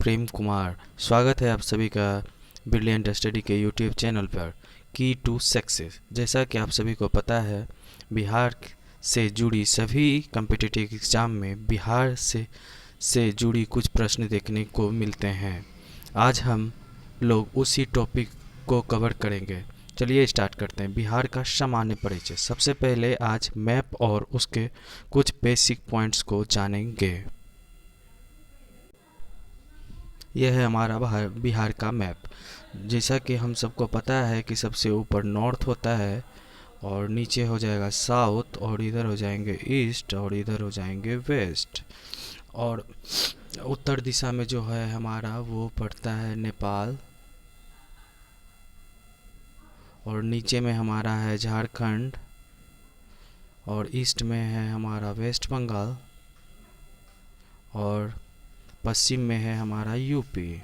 प्रेम कुमार। स्वागत है आप सभी का ब्रिलियंट स्टडी के यूट्यूब चैनल पर की टू सक्सेस। जैसा कि आप सभी को पता है, बिहार से जुड़ी सभी कम्पिटिटिव एग्ज़ाम में बिहार से जुड़ी कुछ प्रश्न देखने को मिलते हैं। आज हम लोग उसी टॉपिक को कवर करेंगे। चलिए स्टार्ट करते हैं। बिहार का सामान्य परिचय। सबसे पहले आज मैप और उसके कुछ बेसिक पॉइंट्स को जानेंगे। यह है हमारा बिहार का मैप। जैसा कि हम सबको पता है कि सबसे ऊपर नॉर्थ होता है और नीचे हो जाएगा साउथ और इधर हो जाएंगे ईस्ट और इधर हो जाएंगे वेस्ट। और उत्तर दिशा में जो है हमारा वो पड़ता है नेपाल और नीचे में हमारा है झारखंड और ईस्ट में है हमारा वेस्ट बंगाल और पश्चिम में है हमारा यूपी।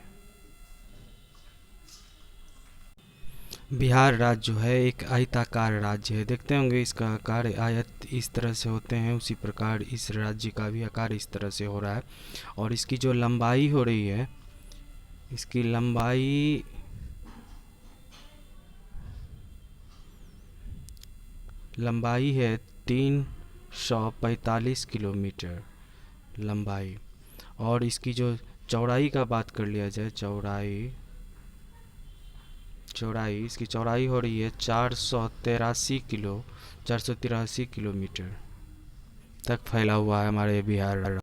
बिहार राज्य जो है एक आयताकार राज्य है। देखते होंगे इसका आकार आयत इस तरह से होते हैं, उसी प्रकार इस राज्य का भी आकार इस तरह से हो रहा है। और इसकी जो लंबाई हो रही है, इसकी लंबाई है 345 किलोमीटर लंबाई। और इसकी जो चौड़ाई का बात कर लिया जाए, चौड़ाई इसकी चौड़ाई हो रही है 483 किलोमीटर तक फैला हुआ है हमारे बिहार।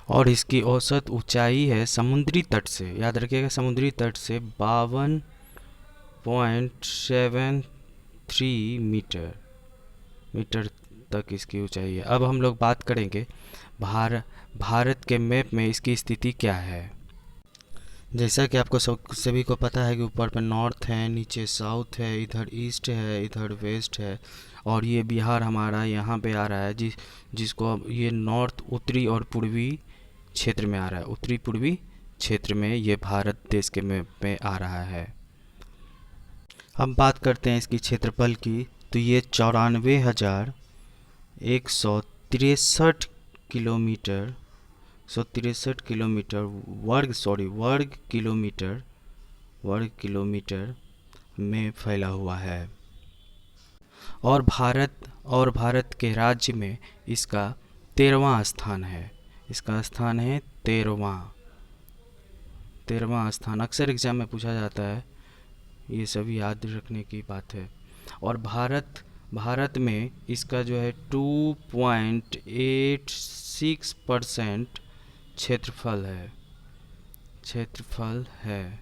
और इसकी औसत ऊंचाई है समुद्री तट से, याद रखिएगा, समुद्री तट से 52.73 मीटर तक इसकी ऊंचाई है। अब हम लोग बात करेंगे भारत के मैप में इसकी स्थिति क्या है। जैसा कि आपको सभी को पता है कि ऊपर पे नॉर्थ है, नीचे साउथ है, इधर ईस्ट है, इधर वेस्ट है और ये बिहार हमारा यहाँ पे आ रहा है, जिसको अब ये नॉर्थ उत्तरी और पूर्वी क्षेत्र में आ रहा है। उत्तरी पूर्वी क्षेत्र में ये भारत देश के मैप में आ रहा है। अब बात करते हैं इसकी क्षेत्रफल की, तो ये 94,163 किलोमीटर 163 किलोमीटर वर्ग किलोमीटर में फैला हुआ है। और भारत के राज्य में इसका 13वां स्थान है। इसका स्थान है 13वां स्थान। अक्सर एग्जाम में पूछा जाता है, ये सभी याद रखने की बात है। और भारत में इसका जो है 2.86% क्षेत्रफल है।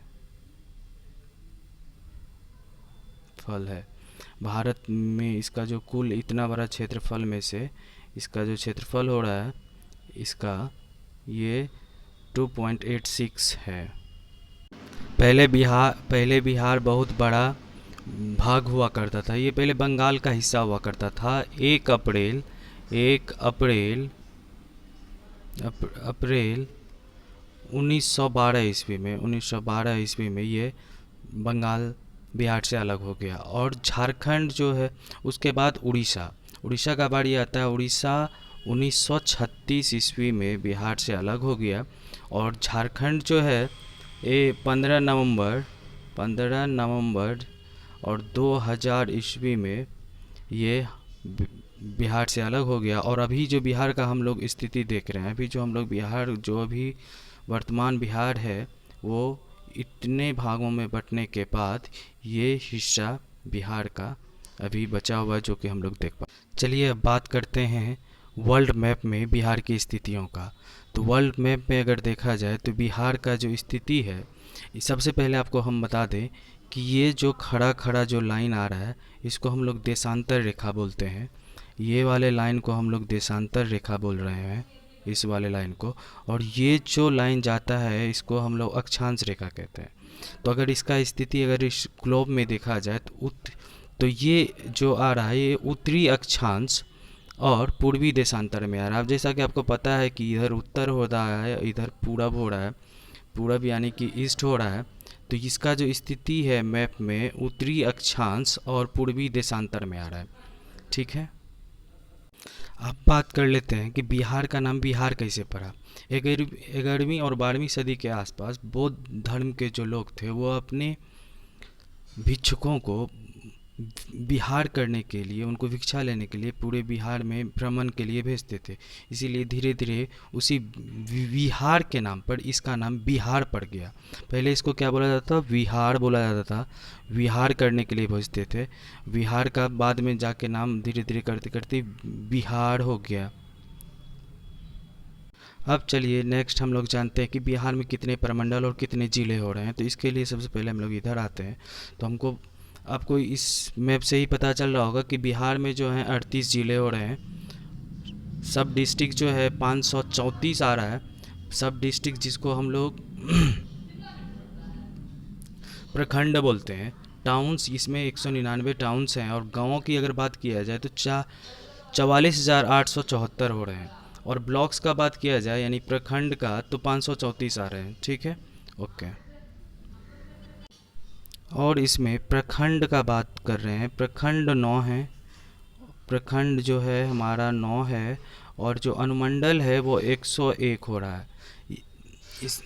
भारत में इसका जो कुल इतना बड़ा क्षेत्रफल में से इसका जो क्षेत्रफल हो रहा है, इसका ये 2.86 है। पहले बिहार बहुत बड़ा भाग हुआ करता था। ये पहले बंगाल का हिस्सा हुआ करता था। 1 अप्रैल 1912 ईस्वी में ये बंगाल बिहार से अलग हो गया। और झारखंड जो है, उसके बाद उड़ीसा का बारी आता है। उड़ीसा 1936 ईस्वी में बिहार से अलग हो गया। और झारखंड जो है ये 15 नवंबर और 2000 ईस्वी में ये बिहार से अलग हो गया। और अभी जो बिहार का हम लोग स्थिति देख रहे हैं, अभी जो हम लोग अभी वर्तमान बिहार है, वो इतने भागों में बंटने के बाद ये हिस्सा बिहार का अभी बचा हुआ है, जो कि हम लोग देख पा। चलिए अब बात करते हैं वर्ल्ड मैप में बिहार की स्थितियों का। तो वर्ल्ड मैप में अगर देखा जाए तो बिहार का जो स्थिति है, सबसे पहले आपको हम बता दें कि ये जो खड़ा जो लाइन आ रहा है, इसको हम लोग देशांतर रेखा बोलते हैं। ये वाले लाइन को हम लोग देशांतर रेखा बोल रहे हैं, इस वाले लाइन को। और ये जो लाइन जाता है, इसको हम लोग अक्षांश रेखा कहते हैं। तो अगर इसका स्थिति अगर इस ग्लोब में देखा जाए तो ये जो आ रहा है, ये उत्तरी अक्षांश और पूर्वी देशांतर में आ रहा है। अब जैसा कि आपको पता है कि इधर उत्तर हो रहा है, इधर पूरब हो रहा है, पूरब यानी कि ईस्ट हो रहा है। तो इसका जो स्थिति है मैप में, उत्तरी अक्षांश और पूर्वी देशांतर में आ रहा है। ठीक है। अब बात कर लेते हैं कि बिहार का नाम बिहार कैसे पड़ा। 11वीं और 12वीं सदी के आसपास बौद्ध धर्म के जो लोग थे वो अपने भिक्षुकों को विहार करने के लिए, उनको भिक्षा लेने के लिए पूरे बिहार में भ्रमण के लिए भेजते थे। इसीलिए धीरे धीरे उसी विहार के नाम पर इसका नाम बिहार पड़ गया। पहले इसको क्या बोला जाता था? विहार बोला जाता था। विहार करने के लिए भेजते थे। विहार का बाद में जाके नाम धीरे धीरे करते करते बिहार हो गया। अब चलिए नेक्स्ट हम लोग जानते हैं कि बिहार में कितने प्रमंडल और कितने ज़िले हो रहे हैं। तो इसके लिए सबसे पहले हम लोग इधर आते हैं। तो आपको इस मैप से ही पता चल रहा होगा कि बिहार में जो है 38 ज़िले हो रहे हैं। सब डिस्ट्रिक्ट जो है 534 आ रहा है। सब डिस्ट्रिक्ट जिसको हम लोग प्रखंड बोलते हैं। टाउन्स इसमें 199 टाउन्स हैं और गाँवों की अगर बात किया जाए तो 44,874 हो रहे हैं। और ब्लॉक्स का बात किया जाए यानी प्रखंड का तो 534 आ रहे हैं। ठीक है, ओके। और इसमें प्रखंड का बात कर रहे हैं, प्रखंड 9 है। प्रखंड जो है हमारा 9 है और जो अनुमंडल है वो 101 हो रहा है। इस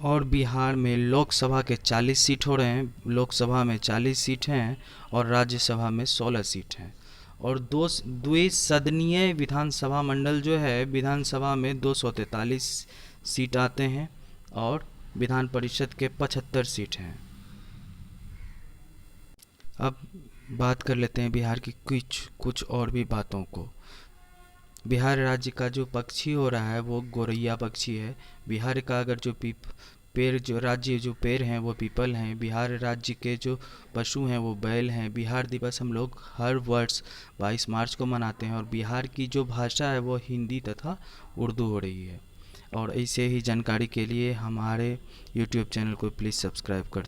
और बिहार में लोकसभा के 40 सीट हो रहे हैं। लोकसभा में 40 सीट हैं और राज्यसभा में 16 सीट हैं। और द्विसदनीय विधानसभा मंडल जो है, विधानसभा में 243 सीट आते हैं और विधान परिषद के 75 सीट हैं। अब बात कर लेते हैं बिहार की कुछ और भी बातों को। बिहार राज्य का जो पक्षी हो रहा है वो गोरैया पक्षी है। बिहार का अगर जो पेड़ हैं वो पीपल हैं। बिहार राज्य के जो पशु हैं वो बैल हैं। बिहार दिवस हम लोग हर वर्ष 22 मार्च को मनाते हैं और बिहार की जो भाषा है वो हिंदी तथा उर्दू हो रही है। और ऐसे ही जानकारी के लिए हमारे YouTube चैनल को प्लीज़ सब्सक्राइब कर